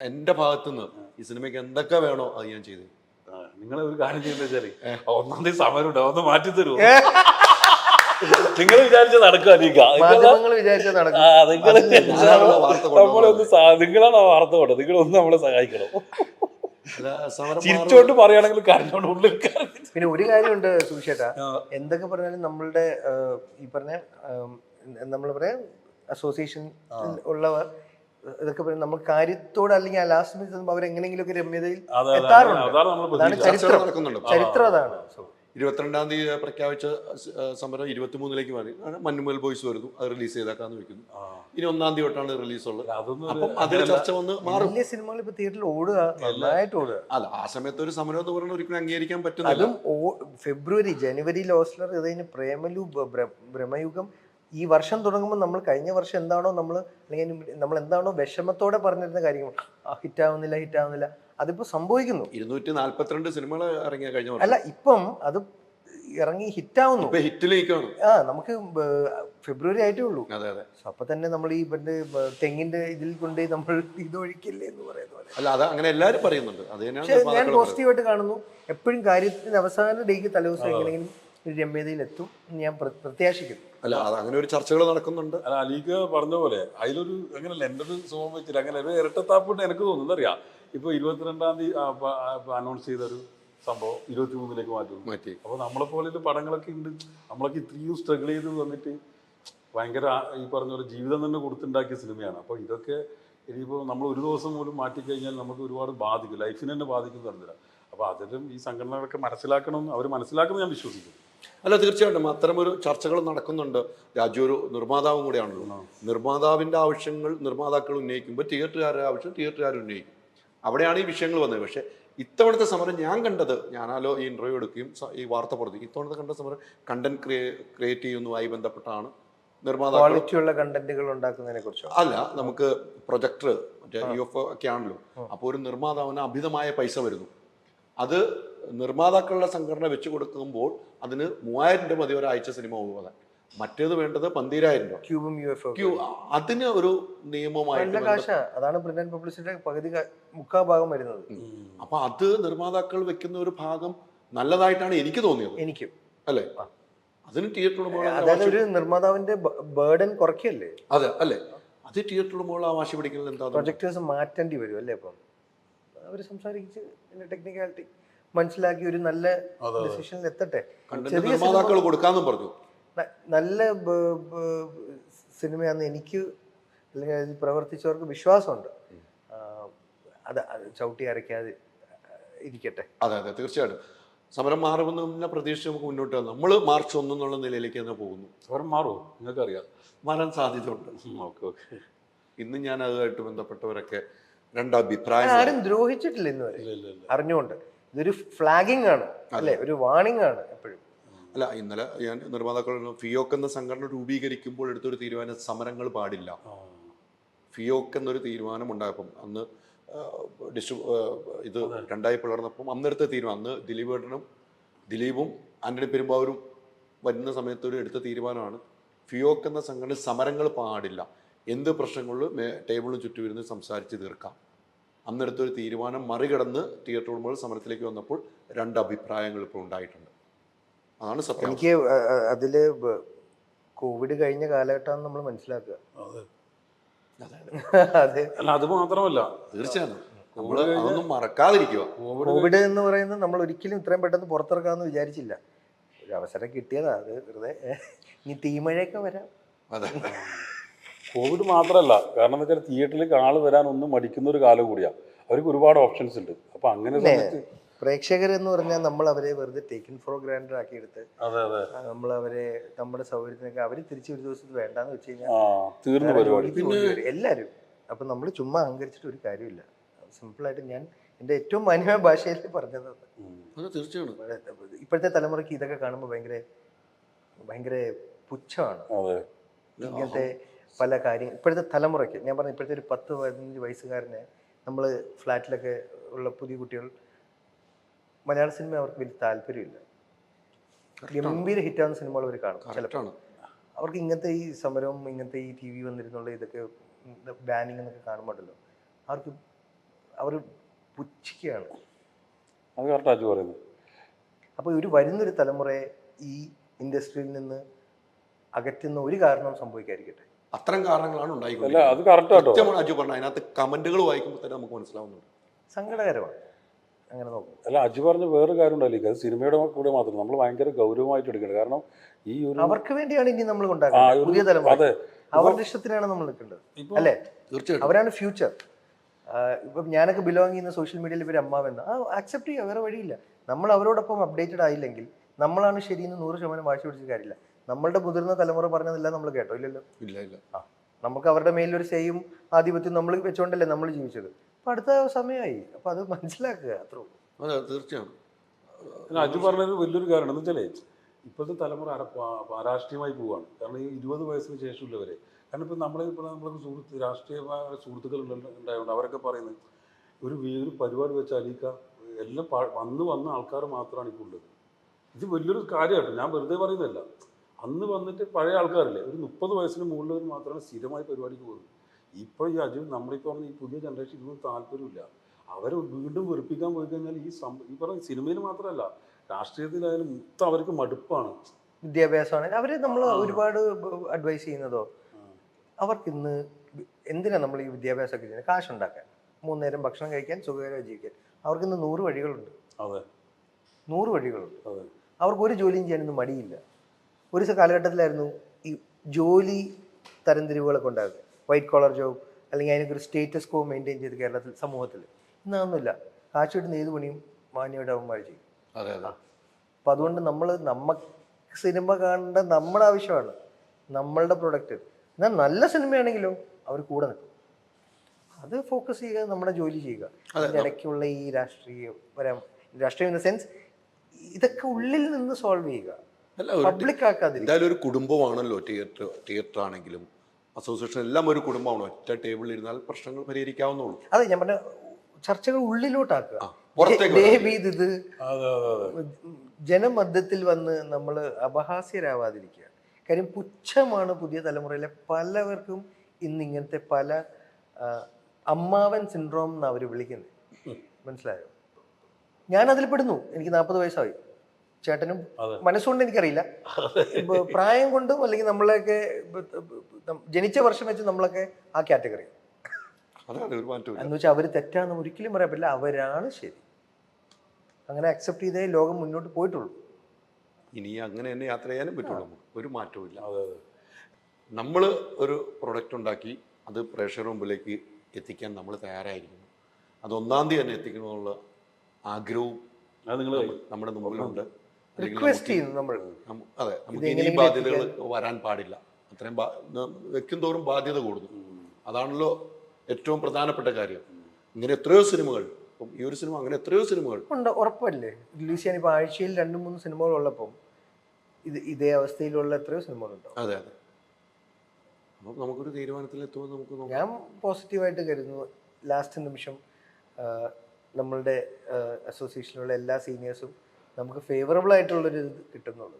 എന്റെ ഭാഗത്തുനിന്ന് ഈ സിനിമയ്ക്ക് എന്തൊക്കെ വേണോ അത് ഞാൻ ചെയ്തു. നിങ്ങൾ ഒരു കാര്യം ചെയ്യുന്ന വെച്ചാല് ഒന്നാം തീയതി സമരം ഉണ്ടാവും, ഒന്ന് മാറ്റി തരുമോ? നിങ്ങൾ വിചാരിച്ച നടക്കുക, നിങ്ങളാണ് ആ വാർത്ത കൊണ്ടത്. നിങ്ങളൊന്ന് നമ്മളെ സഹായിക്കണം. ചിരിച്ചോണ്ട് പറയുകയാണെങ്കിൽ കരഞ്ഞോണ്ട് ഉള്ളിൽ. പിന്നെ ഒരു കാര്യമുണ്ട് സുവിശേട്ടാ, എന്തൊക്കെ പറഞ്ഞാലും നമ്മളുടെ ഈ പറഞ്ഞ നമ്മൾ പറയാ അസോസിയേഷൻ ഉള്ളവർ ഇതൊക്കെ പറയും നമ്മൾ കാര്യത്തോട് അല്ലെങ്കിൽ ആ ലാസ്റ്റ് മിനിറ്റ് അവരെങ്ങനെങ്കിലും ഒക്കെ രമ്യതയിൽ എത്താറുണ്ട്. അതാണ് ചരിത്രം അതാണ്. 22-ാം തീയതി പ്രഖ്യാപിച്ച സമരം 23-ലേക്ക് മാറി. മഞ്ഞുമൽ ബോയ്സ് വരുന്നു, അത് റിലീസ് ചെയ്തേക്കാന്ന് വെക്കുന്നു. ഇനി 1-ാം തീയതി തൊട്ടാണ് റിലീസ് ഉള്ളത്. അപ്പം അതിൽ ചർച്ച വന്ന് മാറും. വലിയ സിനിമകൾ ഇപ്പൊ തിയേറ്ററിൽ ഓടുക, നന്നായിട്ട് ഓടുക. അല്ല, ആ സമയത്ത് ഒരു സമരം എന്ന് പറയുന്നത് ഒരിക്കലും അംഗീകരിക്കാൻ പറ്റുന്നില്ല. അതും ഫെബ്രുവരി ജനുവരിയിൽ ഓസ്ലർ, ഇത് പ്രേമലു, ഭ്രമയുഗം. ഈ വർഷം തുടങ്ങുമ്പോൾ നമ്മൾ കഴിഞ്ഞ വർഷം എന്താണോ അല്ലെങ്കിൽ നമ്മൾ എന്താണോ വിഷമത്തോടെ പറഞ്ഞിരുന്ന കാര്യങ്ങൾ ഹിറ്റാവുന്നില്ല, അതിപ്പോ സംഭവിക്കുന്നു. 242 സിനിമകൾ ഇറങ്ങിയ കഴിഞ്ഞ വർഷം. അല്ല, ഇപ്പം അത് ഇറങ്ങി ഹിറ്റാവുന്നു. നമുക്ക് ഫെബ്രുവരി ആയിട്ടേ ഉള്ളൂ. അപ്പൊ തന്നെ നമ്മൾ ഈ തെങ്ങിന്റെ ഇതിൽ കൊണ്ട് നമ്മൾ ഇത് ഒഴിക്കില്ലേ എന്ന് പറയുന്ന പോലെ. അല്ല, അത് അങ്ങനെ എല്ലാവരും പറയുന്നുണ്ട്. ഞാൻ പോസിറ്റീവായിട്ട് കാണുന്നു. എപ്പോഴും കാര്യത്തിന് അവസാന ഡേക്ക് തലേദിവസം എങ്ങനെയെങ്കിലും രമ്യതയിൽ എത്തും ഞാൻ പ്രത്യാശിക്കുന്നു. അല്ല, അത് അങ്ങനെ ഒരു ചർച്ചകൾ നടക്കുന്നുണ്ട്. അല്ല, അലീക്ക് പറഞ്ഞ പോലെ അതിലൊരു അങ്ങനല്ല, എൻ്റെ ഒരു സുഖം വെച്ചിട്ട് അങ്ങനെ ഒരു ഇരട്ടത്താപ്പിട്ട് എനിക്ക് തോന്നുന്നു. അറിയാം, ഇപ്പൊ 22-ാം തീയതി അനൗൺസ് ചെയ്തൊരു സംഭവം 23-ലേക്ക് മാറ്റി. അപ്പൊ നമ്മളെ പോലെ പടങ്ങളൊക്കെ ഉണ്ട്. നമ്മളൊക്കെ ഇത്രയും സ്ട്രഗിൾ ചെയ്ത് വന്നിട്ട് ഭയങ്കര ഈ പറഞ്ഞ പോലെ ജീവിതം തന്നെ കൊടുത്തുണ്ടാക്കിയ സിനിമയാണ്. അപ്പൊ ഇതൊക്കെ ഇനിയിപ്പോൾ നമ്മൾ ഒരു ദിവസം പോലും മാറ്റിക്കഴിഞ്ഞാൽ നമുക്ക് ഒരുപാട് ബാധിക്കും, ലൈഫിനെ തന്നെ ബാധിക്കും പറഞ്ഞില്ല. അപ്പൊ അതിലും ഈ സംഘടനകളൊക്കെ മനസ്സിലാക്കണം, അവർ മനസ്സിലാക്കണം ഞാൻ വിശ്വസിക്കുന്നു. അല്ല, തീർച്ചയായിട്ടും അത്തരമൊരു ചർച്ചകൾ നടക്കുന്നുണ്ട്. രാജു ഒരു നിർമ്മാതാവും കൂടെയാണല്ലോ. നിർമ്മാതാവിൻ്റെ ആവശ്യങ്ങൾ നിർമ്മാതാക്കൾ ഉന്നയിക്കുമ്പോൾ തിയേറ്ററുകാരുടെ ആവശ്യം തിയേറ്ററുകാർ ഉന്നയിക്കും. അവിടെയാണ് ഈ വിഷയങ്ങൾ വന്നത്. പക്ഷേ ഇത്തവണത്തെ സമരം ഞാൻ കണ്ടത്, ഞാനാലോ ഈ ഇൻ്റർവ്യൂ എടുക്കുകയും ഈ വാർത്ത പുറത്തേക്ക്, ഇത്തവണത്തെ കണ്ട സമരം കണ്ടന്റ് ക്രിയേറ്റ് ചെയ്യുന്നതുമായി ബന്ധപ്പെട്ടാണ്. ക്വാളിറ്റിയുള്ള കണ്ടന്റുകൾ ഉണ്ടാക്കുന്നതിനെ കുറിച്ച് അല്ല, നമുക്ക് പ്രൊജക്ടർ മറ്റേ UFO ഒക്കെ ആണല്ലോ. അപ്പോൾ ഒരു നിർമ്മാതാവിന് അമിതമായ പൈസ വരുന്നു. അത് നിർമ്മാതാക്കളുടെ സംഘടന വെച്ച് കൊടുക്കുമ്പോൾ അതിന് 3000 രൂപ മതി ഒരാഴ്ച സിനിമ പോകാൻ. മറ്റേത് വേണ്ടത് 12,000 രൂപ. ക്യൂബും UFO അതിന് ഒരു നിയമമായിട്ട് അതാണ് പ്രിന്റ് ആൻഡ് പബ്ലിസിറ്റിയുടെ പകുതി മുക്കാൽ ഭാഗം വരുന്നത്. അപ്പൊ അത് നിർമ്മാതാക്കൾ വെക്കുന്ന ഒരു ഭാഗം നല്ലതായിട്ടാണ് എനിക്ക് തോന്നിയത്. എനിക്കും അല്ലേ? അതിന് തിയേറ്റർ ഒരു നിർമ്മാതാവിന്റെ ബേർഡൻ കുറയ്ക്കല്ലേ? അതെ, അല്ലേ? അത് തിയേറ്റർ ഉടമകൾ ആവാശി പിടിക്കുന്നത് എന്താ? പ്രൊജക്ടേഴ്സ് മാറ്റേണ്ടി വരും അല്ലേ? അപ്പം അവർ സംസാരിച്ച് ടെക്നിക്കാലിറ്റി മനസ്സിലാക്കി ഒരു നല്ല ഡിസിഷനിൽ എത്തട്ടെ. നിർമ്മാതാക്കൾ കൊടുക്കാന്നും പറഞ്ഞു. നല്ല സിനിമയാണെന്ന് എനിക്ക് അല്ലെങ്കിൽ അതിൽ പ്രവർത്തിച്ചവർക്ക് വിശ്വാസമുണ്ട്. അത് ചവിട്ടി അരയ്ക്കാതെ ഇരിക്കട്ടെ. അതെ, തീർച്ചയായിട്ടും സമരം മാറുമെന്ന് പ്രതീക്ഷിച്ച് നമുക്ക് മുന്നോട്ട് വന്നു. നമ്മൾ മാർച്ച് 1 എന്നുള്ള നിലയിലേക്ക് തന്നെ പോകുന്നു. സമരം മാറുമോ? നിങ്ങൾക്കറിയാം, മാറാൻ സാധ്യതയുണ്ട്. ഓക്കെ. ഇന്ന് ഞാൻ അതുമായിട്ട് ബന്ധപ്പെട്ടവരൊക്കെ രണ്ടഭിപ്രായം. ആരും ദ്രോഹിച്ചിട്ടില്ല ഇന്ന് വരെ, അറിഞ്ഞുകൊണ്ട്. ഇതൊരു ഫ്ലാഗിംഗ് ആണ് അല്ലെ, ഒരു വാണിംഗ് ആണ് എപ്പോഴും. അല്ല, ഇന്നലെ ഞാൻ നിർമ്മാതാക്കൾ ഫിയോക്ക് എന്ന സംഘടന രൂപീകരിക്കുമ്പോൾ എടുത്തൊരു തീരുമാനം സമരങ്ങൾ പാടില്ല. ഫിയോക്ക് എന്നൊരു തീരുമാനം ഉണ്ടായപ്പം അന്ന് ഇത് രണ്ടായി പിളർന്നപ്പം അന്നെടുത്ത തീരുമാനം, അന്ന് ദിലീപും ആന്റണി പെരുമ്പാവൂരും വരുന്ന സമയത്ത് എടുത്ത തീരുമാനമാണ് ഫിയോക്ക് എന്ന സംഘടന സമരങ്ങൾ പാടില്ല, എന്ത് പ്രശ്നങ്ങളിലും ടേബിളിന് ചുറ്റും ഇരുന്ന് സംസാരിച്ച് തീർക്കാം. അന്നെടുത്തൊരു തീരുമാനം മറികടന്ന് തിയേറ്റർ ഉടമകൾ സമരത്തിലേക്ക് വന്നപ്പോൾ രണ്ട് അഭിപ്രായങ്ങൾ ഇപ്പോൾ ഉണ്ടായിട്ടുണ്ട്. അതാണ് സത്യം. എനിക്ക് അതില് കോവിഡ് കഴിഞ്ഞ കാലഘട്ടം നമ്മൾ മനസ്സിലാക്കുക. അതെ, അത് മാത്രമല്ല തീർച്ചയായും അതൊന്നും മറക്കാതിരിക്കുക. കോവിഡ് എന്ന് പറയുന്നത് നമ്മൾ ഒരിക്കലും ഇത്രയും പെട്ടെന്ന് പുറത്തിറക്കാമെന്ന് വിചാരിച്ചില്ല. ഒരു അവസരം കിട്ടിയതാ, അത് വെറുതെ. ഇനി തീമഴയൊക്കെ വരാം. അതെ, കോവിഡ് മാത്രമല്ല, കാരണം എന്താ വെച്ചാൽ തിയേറ്ററിലേക്ക് ആള് വരാൻ ഒന്നും മടിക്കുന്ന ഒരു കാലം കൂടിയാ. അവർക്ക് ഒരുപാട് ഓപ്ഷൻസ് ഉണ്ട്. അപ്പൊ അങ്ങനെ പ്രേക്ഷകർ എന്ന് പറഞ്ഞാൽ നമ്മൾ അവരെ വെറുതെ ടേക്കൻ ഫോർ ഗ്രാൻഡ് ആക്കി എടുത്ത് നമ്മൾ അവരെ നമ്മുടെ സൗകര്യത്തിനൊക്കെ അവര് തിരിച്ചു ഒരു ദിവസത്തിൽ വേണ്ടാന്ന് വെച്ച് കഴിഞ്ഞാൽ എല്ലാവരും. അപ്പൊ നമ്മൾ ചുമ്മാ അഹങ്കരിച്ചിട്ട് ഒരു കാര്യമില്ല. സിമ്പിളായിട്ട് ഞാൻ എൻ്റെ ഏറ്റവും മാന്യമായ ഭാഷയിൽ പറഞ്ഞത്. തീർച്ചയായും ഇപ്പോഴത്തെ തലമുറയ്ക്ക് ഇതൊക്കെ കാണുമ്പോൾ ഭയങ്കര പുച്ഛമാണ്. ഇങ്ങനത്തെ പല കാര്യങ്ങൾ ഇപ്പോഴത്തെ തലമുറയ്ക്ക് ഞാൻ പറഞ്ഞു. ഇപ്പോഴത്തെ ഒരു 10-15 വയസ്സുകാരനെ നമ്മൾ ഫ്ലാറ്റിലൊക്കെ ഉള്ള പുതിയ കുട്ടികൾ മലയാള സിനിമ അവർക്ക് വലിയ താല്പര്യമില്ല. ഗംഭീര ഹിറ്റാവുന്ന സിനിമകൾ അവർ കാണും. ചിലപ്പോൾ അവർക്ക് ഇങ്ങനത്തെ ഈ സമരവും ഇങ്ങനത്തെ ഈ TV വന്നിരുന്നുള്ള ഇതൊക്കെ ബാനിങ് എന്നൊക്കെ കാണുമ്പോഴല്ലോ അവർക്ക് അവർ പുച്ഛിക്കുകയാണ്. അത് കറക്റ്റ് അജു പറയുന്നത്. അപ്പോൾ ഒരു വരുന്നൊരു തലമുറയെ ഈ ഇൻഡസ്ട്രിയിൽ നിന്ന് അകറ്റുന്ന ഒരു കാരണം സംഭവിക്കാതിരിക്കട്ടെ. അത്തരം കാരണങ്ങളാണ് അല്ല ഉണ്ടായിക്കൊണ്ടിരിക്കുന്നത്. അത് കറക്റ്റ് ആട്ടോ. കൃത്യമാണ് അജു പറഞ്ഞത്. അതിനകത്ത് കമന്റുകൾ വായിക്കുമ്പോൾ തന്നെ നമുക്ക് മനസ്സിലാവുന്നുണ്ട്. സങ്കടകരമാണ് അങ്ങനെ നോക്കും. അല്ല അജു പറഞ്ഞ വേറൊരു കാര്യം ഉണ്ടല്ലോ, അത് സിനിമയുടെ കൂടെ മാത്രം നമ്മൾ ഭയങ്കര ഗൗരവമായിട്ട് എടുക്കണം. കാരണം ഈ ഒരു അവർക്ക് വേണ്ടിയാണ് ഇനി നമ്മൾ ഉണ്ടാക്കുന്നത് പുതിയ തലമുറ. അതെ, അവരുടെ ഇഷ്ടത്തിനാണ് നമ്മൾ നിൽക്കേണ്ടത്, അല്ലേ? തീർച്ചയായിട്ടും അവരാണ് ഫ്യൂച്ചർ. ഇപ്പം ഞാനൊക്കെ ബിലോങ് ചെയ്യുന്ന സോഷ്യൽ മീഡിയയിൽ ഇവർ അമ്മാവെന്ന് അക്സെപ്റ്റ് ചെയ്യുക, വേറെ വഴിയില്ല. നമ്മൾ അവരോടൊപ്പം അപ്ഡേറ്റഡ് ആയില്ലെങ്കിൽ നമ്മളാണ് ശരിയെന്ന് 100% വാശി പിടിച്ച കാര്യമില്ല. നമ്മളുടെ മുതിർന്ന തലമുറ പറഞ്ഞതെല്ലാം നമ്മൾ കേട്ടോ? ഇല്ലല്ലോ. ഇല്ല. നമുക്ക് അവരുടെ മേലിലൊരു സെയും ആധിപത്യം നമ്മൾ വെച്ചുകൊണ്ടല്ലേ നമ്മൾ ജീവിച്ചത്. അപ്പം അടുത്ത സമയമായി. അപ്പം അത് മനസ്സിലാക്കുക, അത്രേ ഉള്ളൂ. അതെ തീർച്ചയായും. അജു പറഞ്ഞൊരു വലിയൊരു കാരണം എന്ന് വെച്ചാലേ ഇപ്പോഴത്തെ തലമുറ അരാഷ്ട്രീയമായി പോവുകയാണ്. കാരണം ഈ 20 വയസ്സിന് ശേഷമുള്ളവരെ, കാരണം ഇപ്പം നമ്മൾക്ക് രാഷ്ട്രീയമായ സുഹൃത്തുക്കൾ ഉണ്ടായതുകൊണ്ട് അവരൊക്കെ പറയുന്നത് ഒരു പരിപാടി വെച്ച് അലീക്ക എല്ലാം വന്ന ആൾക്കാർ മാത്രമാണ് ഇപ്പോൾ ഉള്ളത്. ഇത് വലിയൊരു കാര്യമായിട്ട് ഞാൻ വെറുതെ പറയുന്നതല്ല. അന്ന് വന്നിട്ട് പഴയ ആൾക്കാരില്ലേ, ഒരു 30 വയസ്സിന് മുകളിൽ മാത്രമാണ് സ്ഥിരമായി പരിപാടിക്ക് പോകുന്നത്. ഇപ്പോൾ ഈ അജു നമ്മളിപ്പോൾ പറഞ്ഞ ഈ പുതിയ ജനറേഷൻ ഇതൊന്നും താല്പര്യമില്ല. അവരെ വീണ്ടും വെറുപ്പിക്കാൻ പോയി കഴിഞ്ഞാൽ ഈ പറഞ്ഞ സിനിമയിൽ മാത്രമല്ല രാഷ്ട്രീയത്തിലായാലും മൊത്തം അവർക്ക് മടുപ്പാണ്. വിദ്യാഭ്യാസമാണ് അവർ നമ്മൾ ഒരുപാട് അഡ്വൈസ് ചെയ്യുന്നതോ. അവർക്ക് ഇന്ന് എന്തിനാണ് നമ്മൾ ഈ വിദ്യാഭ്യാസമൊക്കെ ചെയ്യുന്നത്? കാശുണ്ടാക്കാൻ, 3 നേരം ഭക്ഷണം കഴിക്കാൻ, സുഖകരമായി ജീവിക്കാൻ. അവർക്കിന്ന് 100 വഴികളുണ്ട്. അതെ, 100 വഴികളുണ്ട്. അതെ. അവർക്ക് ഒരു ജോലിയും ചെയ്യാനൊന്നും മടിയില്ല. ഒരു കാലഘട്ടത്തിലായിരുന്നു ഈ ജോലി തരംതിരിവുകളൊക്കെ ഉണ്ടാകുന്നത്. വൈറ്റ് കോളർ ജോബ്, അല്ലെങ്കിൽ അതിനൊക്കെ ഒരു സ്റ്റേറ്റസ് കോ മെയിൻറ്റെയിൻ ചെയ്ത് കേരളത്തിൽ സമൂഹത്തിൽ. ഇന്നതൊന്നുമില്ല. കാശ് കിട്ടുന്ന ഏത് പണിയും മാന്യമായിട്ട് അവന്മാർ ചെയ്യും. അതെ. അപ്പം അതുകൊണ്ട് നമുക്ക് സിനിമ കാണേണ്ട നമ്മുടെ ആവശ്യമാണ്, നമ്മളുടെ പ്രൊഡക്റ്റ്. എന്നാൽ നല്ല സിനിമയാണെങ്കിലോ അവർ കൂടെ നിൽക്കും. അത് ഫോക്കസ് ചെയ്യുക, നമ്മുടെ ജോലി ചെയ്യുക. അതിൻ്റെ ഇടയ്ക്കുള്ള ഈ രാഷ്ട്രീയം ഇൻ ദ സെൻസ് ഇതൊക്കെ ഉള്ളിൽ നിന്ന് സോൾവ് ചെയ്യുക, പബ്ലിക് ആക്കാതിരിക്കുക. എന്തായാലും ഒരു കുടുംബമാണല്ലോ തിയേറ്റർ ആണെങ്കിലും അസോസിയേഷൻ എല്ലാം ഒരു കുടുംബമാണ്. ഒറ്റ ടേബിളിൽ ഇരുന്നാൽ പ്രശ്നങ്ങൾ പരിഹരിക്കാവുന്നുള്ളൂ. അതെ ഞാൻ പറഞ്ഞ ചർച്ചകൾ ഉള്ളിലോട്ടാക്കുക. ഇത് ജനമധ്യത്തിൽ വന്ന് നമ്മൾ അപഹാസ്യരാവാതിരിക്കുക. കാര്യം പുച്ഛമാണ് പുതിയ തലമുറയിലെ പലവർക്കും ഇന്ന് ഇങ്ങനത്തെ പല അമ്മാവൻ സിൻഡ്രോം എന്ന് അവർ വിളിക്കുന്നത്. മനസ്സിലായോ? ഞാനതിൽ പെടുന്നു. എനിക്ക് 40 വയസ്സായി. ചേട്ടനും മനസ്സുകൊണ്ട് എനിക്കറിയില്ല, പ്രായം കൊണ്ടും അല്ലെങ്കിൽ നമ്മളെയൊക്കെ ജനിച്ച വർഷം വെച്ച് നമ്മളൊക്കെ ആ കാറ്റഗറി എന്ന് വെച്ചാൽ അവർ തെറ്റാന്ന് ഒരിക്കലും പറയാൻ പറ്റില്ല. അവരാണ് ശരി. അങ്ങനെ അക്സെപ്റ്റ് ചെയ്തേ ലോകം മുന്നോട്ട് പോയിട്ടുള്ളൂ. ഇനി അങ്ങനെ തന്നെ യാത്ര ചെയ്യാനും പറ്റുള്ളൂ. ഒരു മാറ്റവും ഇല്ല. നമ്മൾ ഒരു പ്രൊഡക്റ്റ് ഉണ്ടാക്കി അത് പ്രേക്ഷകരുടെ മുമ്പിലേക്ക് എത്തിക്കാൻ നമ്മൾ തയ്യാറായിരിക്കുന്നു. അത് 1-ാം തീയതി തന്നെ എത്തിക്കണമെന്നുള്ള ആഗ്രഹവും നമ്മുടെ മുമ്പിലുണ്ട്. റിക്വസ്റ്റ് ചെയ്യുന്നു നമ്മൾ. അതെ, നമുക്ക് ഇനി ബാധ്യതകൾ വരാൻ പാടില്ല. അത്രയും വെക്കും തോറും ബാധ്യത കൂടുന്നു. അതാണല്ലോ ഏറ്റവും പ്രധാനപ്പെട്ട കാര്യം. ഇങ്ങനെ എത്രയോ സിനിമകൾ, ഇപ്പം ഈ ഒരു സിനിമ അങ്ങനെ എത്രയോ സിനിമകൾ ഉണ്ട്. ഉറപ്പല്ലേ റിലീസ് ചെയ്യാൻ ഇപ്പോൾ ആഴ്ചയിൽ 2-3 സിനിമകൾ ഉള്ളപ്പം ഇതേ അവസ്ഥയിലുള്ള എത്രയോ സിനിമകളുണ്ടോ? അതെ. അപ്പം നമുക്കൊരു തീരുമാനത്തിൽ എത്തുമ്പോൾ നമുക്ക് ഞാൻ പോസിറ്റീവായിട്ട് കരുതുന്നു. ലാസ്റ്റ് നിമിഷം നമ്മളുടെ അസോസിയേഷനിലുള്ള എല്ലാ സീനിയേഴ്സും നമുക്ക് ഫേവറബിൾ ആയിട്ടുള്ളൊരു ഇത് കിട്ടുന്നുള്ളൂ.